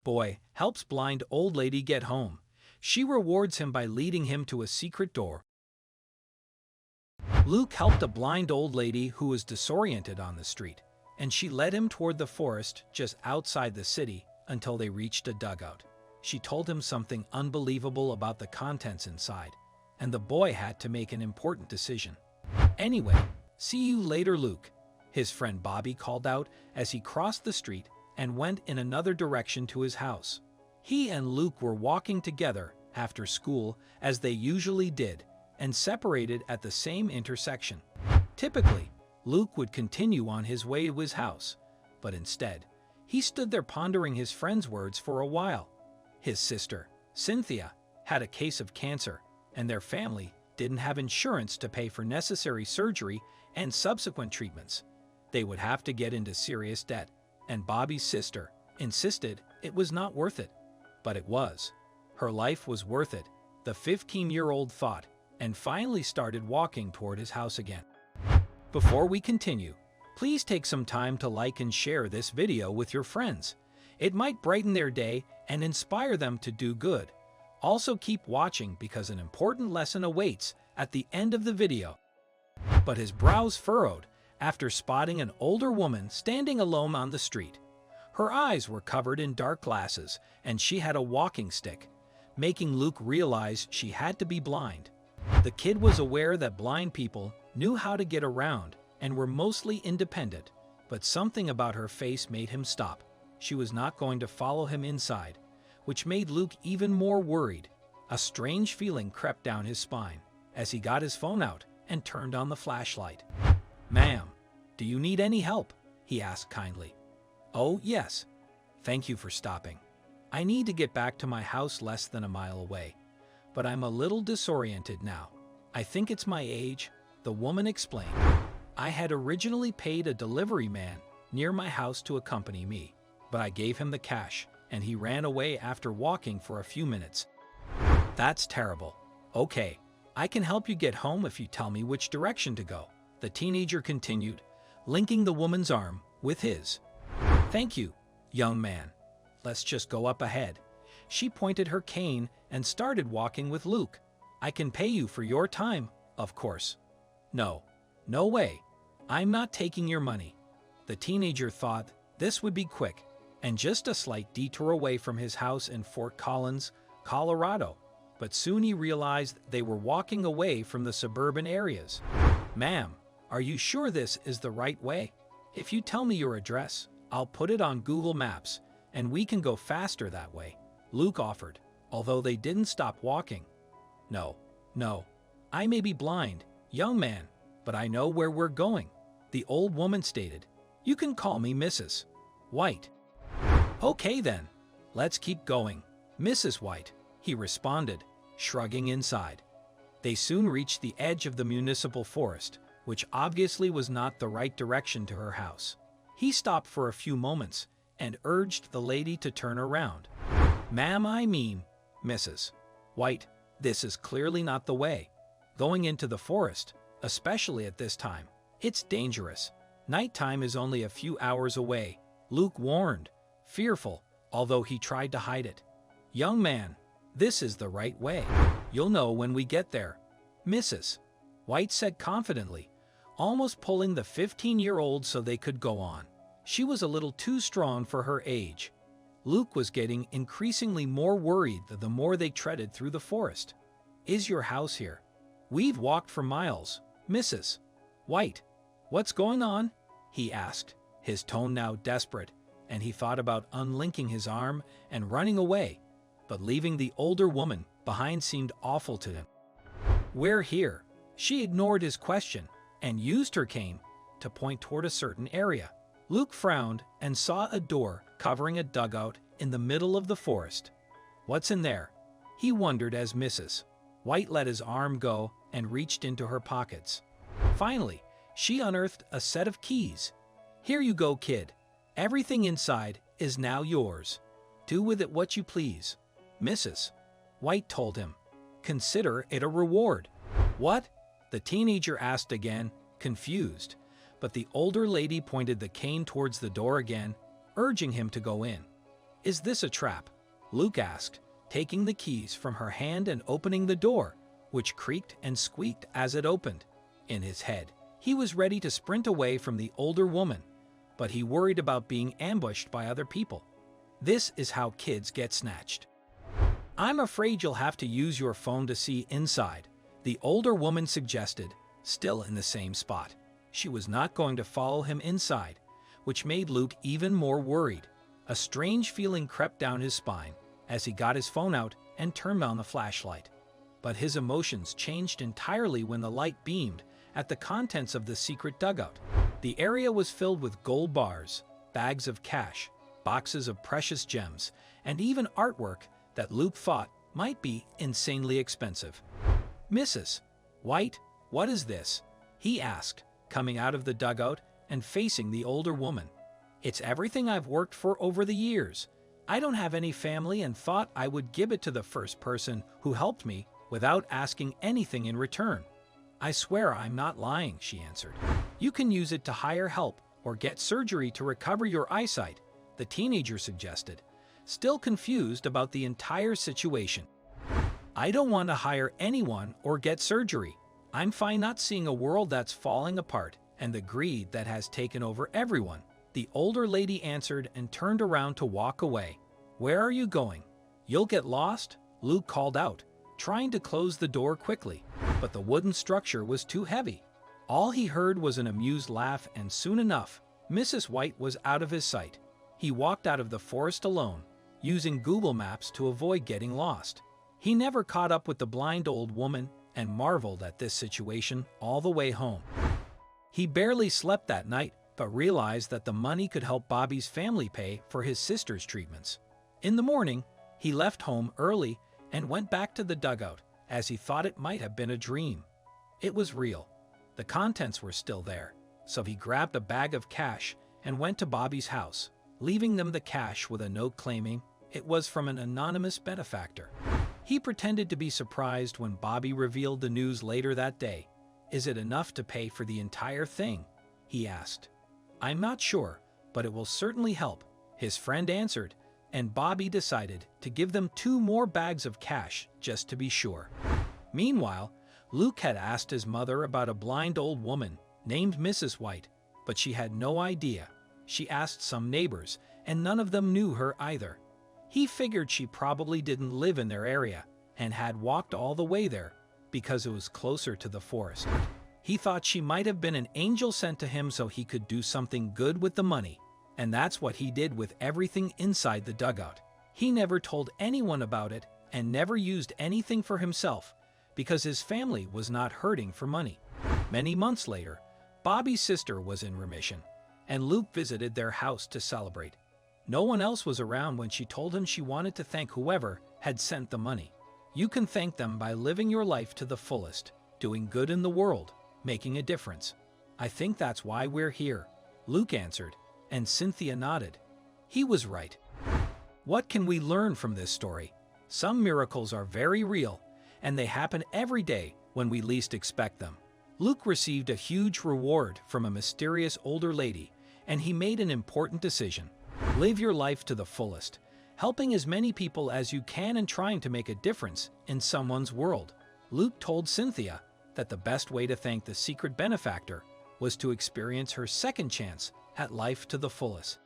boy helps blind old lady get home. She rewards him by leading him to a secret door. Luke helped a blind old lady who was disoriented on the street, and she led him toward the forest just outside the city until they reached a dugout. She told him something unbelievable about the contents inside, and the boy had to make an important decision. "Anyway, see you later, Luke," his friend Bobby called out as he crossed the street and went in another direction to his house. He and Luke were walking together after school as they usually did, and separated at the same intersection. Typically, Luke would continue on his way to his house, but instead, he stood there pondering his friend's words for a while. His sister, Cynthia, had a case of cancer, and their family didn't have insurance to pay for necessary surgery and subsequent treatments. They would have to get into serious debt, and Bobby's sister insisted it was not worth it. But it was. Her life was worth it, the 15-year-old thought, and finally started walking toward his house again. Before we continue, please take some time to like and share this video with your friends. It might brighten their day and inspire them to do good. Also keep watching because an important lesson awaits at the end of the video. But his brows furrowed after spotting an older woman standing alone on the street. Her eyes were covered in dark glasses, and she had a walking stick, making Luke realize she had to be blind. The kid was aware that blind people knew how to get around and were mostly independent, but something about her face made him stop. She was not going to follow him inside, which made Luke even more worried. A strange feeling crept down his spine as he got his phone out and turned on the flashlight. "Ma'am, do you need any help?" he asked kindly. "Oh, yes. Thank you for stopping. I need to get back to my house less than a mile away, but I'm a little disoriented now. I think it's my age," the woman explained. "I had originally paid a delivery man near my house to accompany me, but I gave him the cash, and he ran away after walking for a few minutes." "That's terrible. Okay, I can help you get home if you tell me which direction to go," the teenager continued, linking the woman's arm with his. "Thank you, young man. Let's just go up ahead." She pointed her cane and started walking with Luke. "I can pay you for your time, of course." "No, no way. I'm not taking your money." The teenager thought this would be quick and just a slight detour away from his house in Fort Collins, Colorado. But soon he realized they were walking away from the suburban areas. "Ma'am, are you sure this is the right way? If you tell me your address, I'll put it on Google Maps, and we can go faster that way," Luke offered, although they didn't stop walking. No, I may be blind, young man, but I know where we're going," the old woman stated. "You can call me Mrs. White." "Okay then, let's keep going, Mrs. White," he responded, shrugging inside. They soon reached the edge of the municipal forest, which obviously was not the right direction to her house. He stopped for a few moments and urged the lady to turn around. "Ma'am, I mean, Mrs. White, this is clearly not the way. Going into the forest, especially at this time, it's dangerous. Nighttime is only a few hours away," Luke warned, fearful, although he tried to hide it. "Young man, this is the right way. You'll know when we get there," Mrs. White said confidently, almost pulling the 15-year-old so they could go on. She was a little too strong for her age. Luke was getting increasingly more worried the more they treaded through the forest. "Is your house here? We've walked for miles, Mrs. White. What's going on?" he asked, his tone now desperate, and he thought about unlinking his arm and running away, but leaving the older woman behind seemed awful to him. "We're here." She ignored his question and used her cane to point toward a certain area. Luke frowned and saw a door covering a dugout in the middle of the forest. "What's in there?" he wondered as Mrs. White let his arm go and reached into her pockets. Finally, she unearthed a set of keys. "Here you go, kid. Everything inside is now yours. Do with it what you please," Mrs. White told him. "Consider it a reward." "What?" the teenager asked again, confused, but the older lady pointed the cane towards the door again, urging him to go in. "Is this a trap?" Luke asked, taking the keys from her hand and opening the door, which creaked and squeaked as it opened. In his head, he was ready to sprint away from the older woman, but he worried about being ambushed by other people. This is how kids get snatched. "I'm afraid you'll have to use your phone to see inside," the older woman suggested, still in the same spot. She was not going to follow him inside, which made Luke even more worried. A strange feeling crept down his spine as he got his phone out and turned on the flashlight. But his emotions changed entirely when the light beamed at the contents of the secret dugout. The area was filled with gold bars, bags of cash, boxes of precious gems, and even artwork that Luke thought might be insanely expensive. "Mrs. White, what is this?" he asked, coming out of the dugout and facing the older woman. "It's everything I've worked for over the years. I don't have any family and thought I would give it to the first person who helped me without asking anything in return." "I swear I'm not lying," she answered. "You can use it to hire help or get surgery to recover your eyesight," the teenager suggested, still confused about the entire situation. "I don't want to hire anyone or get surgery. I'm fine not seeing a world that's falling apart and the greed that has taken over everyone," the older lady answered and turned around to walk away. "Where are you going? You'll get lost," Luke called out, trying to close the door quickly, but the wooden structure was too heavy. All he heard was an amused laugh, and soon enough, Mrs. White was out of his sight. He walked out of the forest alone, using Google Maps to avoid getting lost. He never caught up with the blind old woman and marveled at this situation all the way home. He barely slept that night, but realized that the money could help Bobby's family pay for his sister's treatments. In the morning, he left home early and went back to the dugout, as he thought it might have been a dream. It was real. The contents were still there, so he grabbed a bag of cash and went to Bobby's house, leaving them the cash with a note claiming it was from an anonymous benefactor. He pretended to be surprised when Bobby revealed the news later that day. "Is it enough to pay for the entire thing?" he asked. "I'm not sure, but it will certainly help," his friend answered, and Bobby decided to give them 2 more bags of cash just to be sure. Meanwhile, Luke had asked his mother about a blind old woman named Mrs. White, but she had no idea. She asked some neighbors, and none of them knew her either. He figured she probably didn't live in their area and had walked all the way there because it was closer to the forest. He thought she might have been an angel sent to him so he could do something good with the money, and that's what he did with everything inside the dugout. He never told anyone about it and never used anything for himself because his family was not hurting for money. Many months later, Bobby's sister was in remission, and Luke visited their house to celebrate. No one else was around when she told him she wanted to thank whoever had sent the money. "You can thank them by living your life to the fullest, doing good in the world, making a difference. I think that's why we're here," Luke answered, and Cynthia nodded. He was right. What can we learn from this story? Some miracles are very real, and they happen every day when we least expect them. Luke received a huge reward from a mysterious older lady, and he made an important decision. Live your life to the fullest, helping as many people as you can and trying to make a difference in someone's world. Luke told Cynthia that the best way to thank the secret benefactor was to experience her second chance at life to the fullest.